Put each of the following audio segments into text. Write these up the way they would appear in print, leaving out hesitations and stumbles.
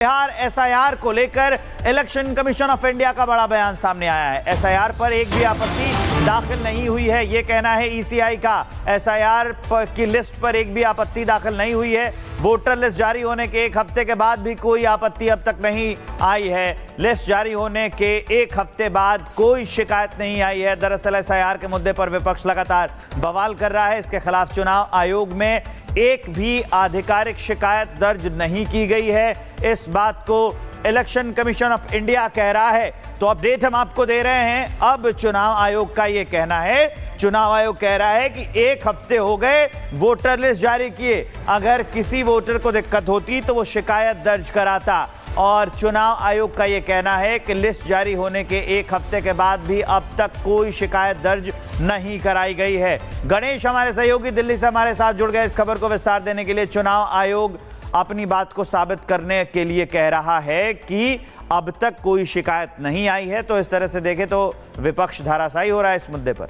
Bihar SIR को लेकर election commission of India का बड़ा बयान सामने आया है। एसआईआर पर एक भी आपत्ति दाखिल नहीं हुई है, ये कहना है ईसीआई का। एसआईआर की लिस्ट पर एक भी आपत्ति दाखिल नहीं हुई है। वोटर लिस्ट जारी होने के एक हफ्ते के बाद भी कोई आपत्ति अब तक नहीं आई है। लिस्ट जारी होने के एक हफ्ते बाद कोई शिकायत नहीं आई है। दरअसल एसआईआर के मुद्दे पर विपक्ष लगातार बवाल कर रहा है। इसके खिलाफ चुनाव आयोग में एक भी आधिकारिक शिकायत दर्ज नहीं की गई है। इस बात को इलेक्शन कमीशन ऑफ इंडिया कह रहा है। तो अपडेट हम आपको दे रहे हैं। अब चुनाव आयोग का यह कहना है, चुनाव आयोग कह रहा है कि एक हफ्ते हो गए वोटर लिस्ट जारी किए, अगर किसी वोटर को दिक्कत होती तो वो शिकायत दर्ज कराता। और चुनाव आयोग का यह कहना है कि लिस्ट जारी होने के एक हफ्ते के बाद भी अब तक कोई शिकायत दर्ज नहीं कराई गई है। गणेश हमारे सहयोगी दिल्ली से हमारे साथ जुड़ गए इस खबर को विस्तार देने के लिए। चुनाव आयोग अपनी बात को साबित करने के लिए कह रहा है कि अब तक कोई शिकायत नहीं आई है, तो इस तरह से देखें तो विपक्ष धराशायी हो रहा है इस मुद्दे पर।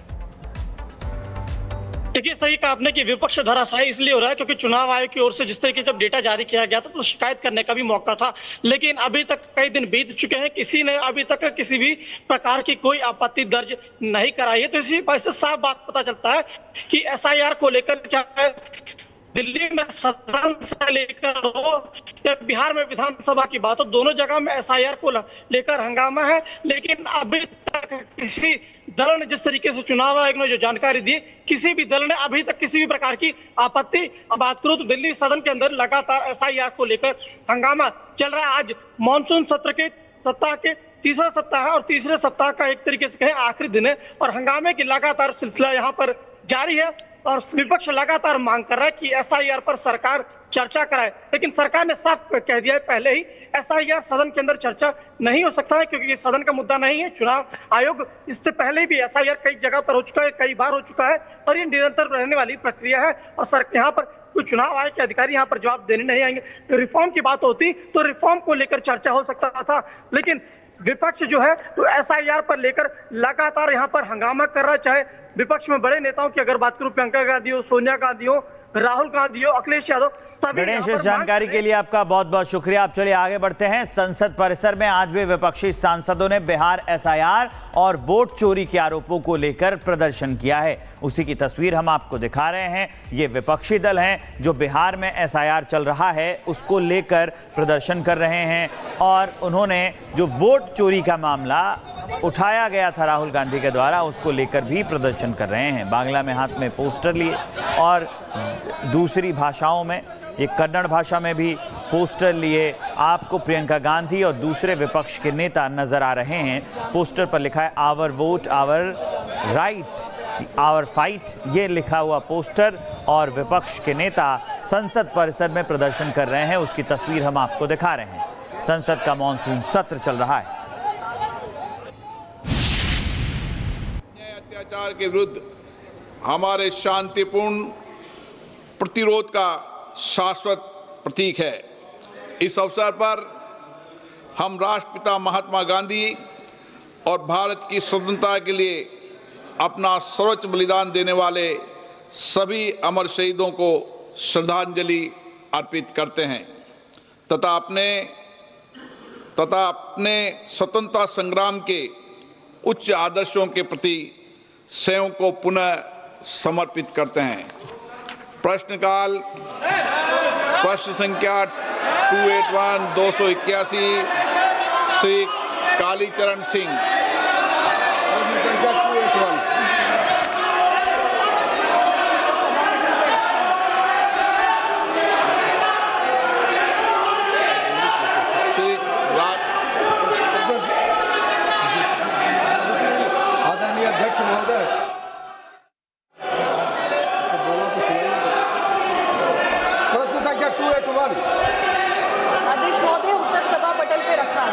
देखिए, सही कहा आपने कि विपक्ष धराशायी इसलिए हो रहा है क्योंकि चुनाव आयोग की ओर से जिस तरीके से जब डेटा जारी किया गया था तो शिकायत करने का भी मौका था, लेकिन अभी तक कई दिन बीत चुके हैं, किसी ने अभी तक किसी भी प्रकार की कोई आपत्ति दर्ज नहीं कराई है। तो इसी वजह से साफ बात पता चलता है कि एसआईआर को लेकर चाहे दिल्ली में सदन से लेकर हो या बिहार में विधानसभा की बात हो, दोनों जगह में एसआईआर को लेकर हंगामा है। लेकिन अभी तक किसी दल ने, जिस तरीके से चुनाव आयोग ने जो जानकारी दी, किसी भी दल ने अभी तक किसी भी प्रकार की आपत्ति बात करूं तो दिल्ली सदन के अंदर लगातार एसआईआर को लेकर हंगामा चल रहा है। आज मानसून सत्र के सप्ताह के तीसरा सप्ताह है और तीसरे सप्ताह का एक तरीके से कहें आखिरी दिन है और हंगामे की लगातार सिलसिला यहाँ पर जारी है। और विपक्ष लगातार मांग कर रहा है कि एसआईआर पर सरकार चर्चा कराए, लेकिन सरकार ने साफ कह दिया है पहले ही एसआईआर सदन के अंदर चर्चा नहीं हो सकता है क्योंकि ये सदन का मुद्दा नहीं है। चुनाव आयोग इससे पहले भी एसआईआर कई जगह पर हो चुका है, कई बार हो चुका है और ये निरंतर रहने वाली प्रक्रिया है। और सर यहाँ पर कोई चुनाव आयोग के अधिकारी यहाँ पर जवाब देने नहीं आएंगे। रिफॉर्म की बात होती तो रिफॉर्म को लेकर चर्चा हो सकता था, लेकिन विपक्ष जो है तो एसआईआर पर लेकर लगातार यहाँ पर हंगामा कर रहा है। चाहे विपक्ष में बड़े नेताओं की अगर बात करूं, प्रियंका गांधी हो, सोनिया गांधी हो, राहुल गांधी हो, अखिलेश यादव, सभी। गणेश, इस जानकारी के लिए आपका बहुत बहुत शुक्रिया। आप चलिए आगे बढ़ते हैं। संसद परिसर में आज भी विपक्षी सांसदों ने बिहार एसआईआर और वोट चोरी के आरोपों को लेकर प्रदर्शन किया है। उसी की तस्वीर हम आपको दिखा रहे हैं। ये विपक्षी दल हैं जो बिहार में एसआईआर चल रहा है उसको लेकर प्रदर्शन कर रहे हैं और उन्होंने जो वोट चोरी का मामला उठाया गया था राहुल गांधी के द्वारा उसको लेकर भी प्रदर्शन कर रहे हैं। बांग्ला में हाथ में पोस्टर लिए और दूसरी भाषाओं में, ये कन्नड़ भाषा में भी पोस्टर लिए आपको प्रियंका गांधी और दूसरे विपक्ष के नेता नजर आ रहे हैं। पोस्टर पर लिखा है our vote our right our fight, ये लिखा हुआ पोस्टर, और विपक्ष के नेता संसद परिसर में प्रदर्शन कर रहे हैं। उसकी तस्वीर हम आपको दिखा रहे हैं। संसद का मॉनसून सत्र चल रहा है। अत्याचार के विरुद्ध हमारे शांतिपूर्ण प्रतिरोध का शाश्वत प्रतीक है। इस अवसर पर हम राष्ट्रपिता महात्मा गांधी और भारत की स्वतंत्रता के लिए अपना सर्वोच्च बलिदान देने वाले सभी अमर शहीदों को श्रद्धांजलि अर्पित करते हैं तथा अपने स्वतंत्रता संग्राम के उच्च आदर्शों के प्रति स्वयं को पुनः समर्पित करते हैं। प्रश्नकाल प्रश्न संख्या 281-281 श्री कालीचरण सिंह। आदरणीय अध्यक्ष महोदय, प्रश्न संख्या 281 अध्यक्ष महोदय उत्तर सभा पटल पे रखा है।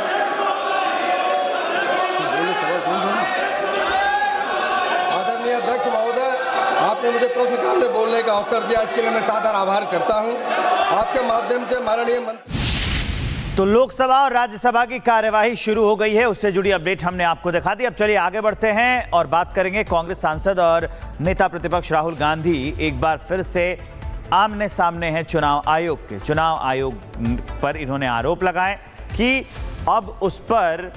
आदरणीय अध्यक्ष महोदय, आपने मुझे प्रश्नकाल में बोलने का अवसर दिया, इसके लिए मैं सादर आभार करता हूं। आपके माध्यम से माननीय मंत्री। तो लोकसभा और राज्यसभा की कार्यवाही शुरू हो गई है, उससे जुड़ी अपडेट हमने आपको दिखा दी। अब चलिए आगे बढ़ते हैं और बात करेंगे कांग्रेस सांसद और नेता प्रतिपक्ष राहुल गांधी एक बार फिर से आमने सामने हैं चुनाव आयोग के। चुनाव आयोग पर इन्होंने आरोप लगाए कि अब उस पर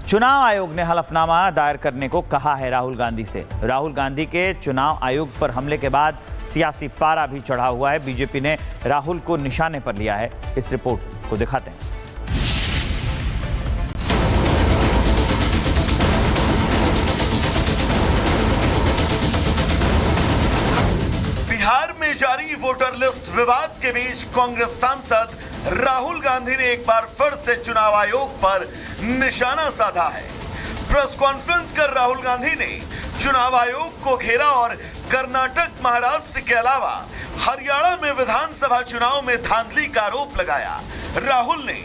चुनाव आयोग ने हलफनामा दायर करने को कहा है राहुल गांधी से। राहुल गांधी के चुनाव आयोग पर हमले के बाद सियासी पारा भी चढ़ा हुआ है। बीजेपी ने राहुल को निशाने पर लिया है। इस रिपोर्ट को दिखाते हैं। बिहार में जारी वोटर लिस्ट विवाद के बीच कांग्रेस सांसद राहुल गांधी ने एक बार फिर से चुनाव आयोग पर निशाना साधा है। प्रेस कॉन्फ्रेंस कर राहुल गांधी ने चुनाव आयोग को घेरा और कर्नाटक, महाराष्ट्र के अलावा हरियाणा में विधानसभा चुनाव में धांधली का आरोप लगाया। राहुल ने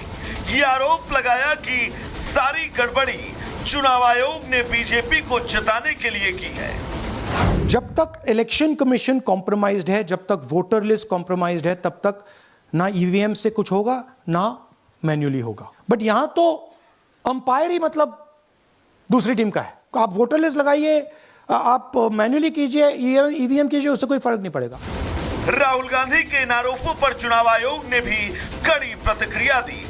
यह आरोप लगाया कि सारी गड़बड़ी चुनाव आयोग ने बीजेपी को जिताने के लिए की है। जब तक इलेक्शन कमीशन कॉम्प्रोमाइज्ड है, जब तक वोटर लिस्ट कॉम्प्रोमाइज्ड है, तब तक ना ईवीएम से कुछ होगा ना मैन्युअली होगा। बट यहां तो अंपायर ही मतलब दूसरी टीम का है। आप वोटर लिस्ट लगाइए, आप मैन्युअली कीजिए, ईवीएम कीजिए, उससे कोई फर्क नहीं पड़ेगा। राहुल गांधी के इन आरोपों पर चुनाव आयोग ने भी कड़ी प्रतिक्रिया दी।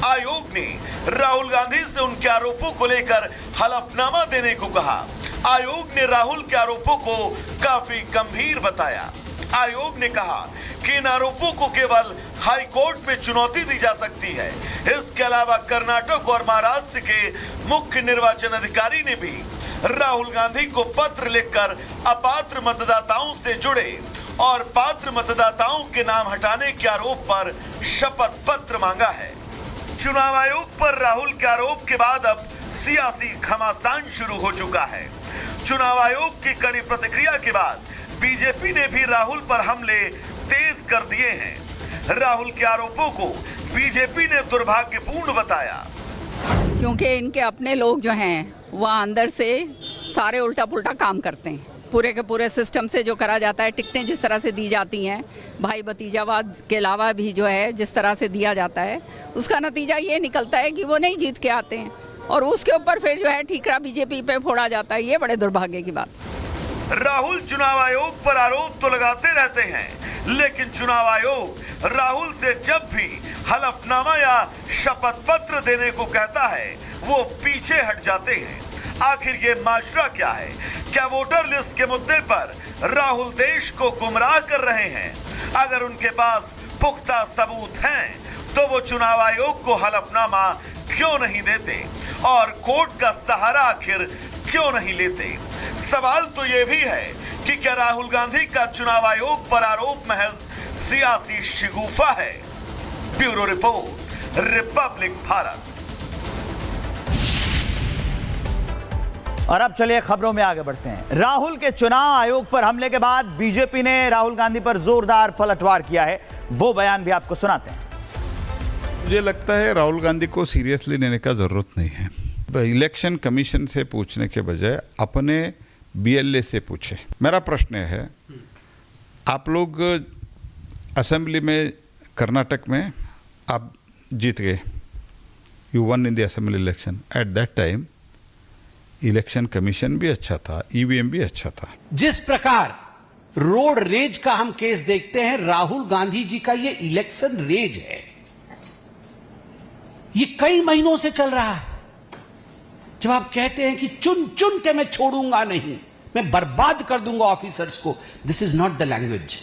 आयोग ने राहुल गांधी से उनके आरोपों को लेकर हलफनामा देने को कहा। आयोग ने राहुल के आरोपों को काफी गंभीर बताया। आयोग ने कहा कि इन आरोपों को केवल हाई कोर्ट में चुनौती दी जा सकती है। इसके अलावा कर्नाटक और महाराष्ट्र के मुख्य निर्वाचन अधिकारी ने भी राहुल गांधी को पत्र लिखकर अपात्र मतदाताओं से जुड़े और पात्र मतदाताओं के नाम हटाने के आरोप पर शपथ पत्र मांगा है। चुनाव आयोग पर राहुल के आरोप के बाद अब सियासी घमासान शुरू हो चुका है। चुनाव आयोग की कड़ी प्रतिक्रिया के बाद बीजेपी ने भी राहुल पर हमले तेज कर दिए हैं। राहुल के आरोपों को बीजेपी ने दुर्भाग्यपूर्ण बताया। क्योंकि इनके अपने लोग जो हैं वह अंदर से सारे उल्टा पुल्टा काम करते हैं। पूरे के पूरे सिस्टम से जो करा जाता है, टिकटें जिस तरह से दी जाती हैं, भाई भतीजावाद के अलावा भी जो है जिस तरह से दिया जाता है, उसका नतीजा ये निकलता है कि वो नहीं जीत के आते हैं और उसके ऊपर फिर जो है ठीकरा बीजेपी पे फोड़ा जाता है। ये बड़े दुर्भाग्य की बात। राहुल चुनाव आयोग पर आरोप तो लगाते रहते हैं, लेकिन चुनाव आयोग राहुल से जब भी हलफनामा या शपथ पत्र देने को कहता है वो पीछे हट जाते हैं। आखिर ये माजरा क्या है? क्या वोटर लिस्ट के मुद्दे पर राहुल देश को गुमराह कर रहे हैं? अगर उनके पास पुख्ता सबूत हैं तो वो चुनाव आयोग को हलफनामा क्यों नहीं देते और कोर्ट का सहारा आखिर क्यों नहीं लेते? सवाल तो ये भी है कि क्या राहुल गांधी का चुनाव आयोग पर आरोप महज सियासी शिगुफा है? Bureau report, Republic Bharat. और अब चलिए खबरों में आगे बढ़ते हैं। राहुल के चुनाव आयोग पर हमले के बाद बीजेपी ने राहुल गांधी पर जोरदार पलटवार किया है। वो बयान भी आपको सुनाते हैं। मुझे लगता है राहुल गांधी को सीरियसली लेने का जरूरत नहीं है। इलेक्शन कमीशन से पूछने के बजाय अपने बीएलए से पूछे। मेरा प्रश्न है, आप लोग असेंबली में कर्नाटक में आप जीत गए, you one in the assembly election. At that time election commission भी अच्छा था, ईवीएम भी अच्छा था। जिस प्रकार रोड रेज का हम केस देखते हैं, राहुल गांधी जी का ये इलेक्शन रेज है, ये कई महीनों से चल रहा है। जब आप कहते हैं कि चुन चुन के मैं छोड़ूंगा नहीं, मैं बर्बाद कर दूंगा ऑफिसर्स को, this is not the language.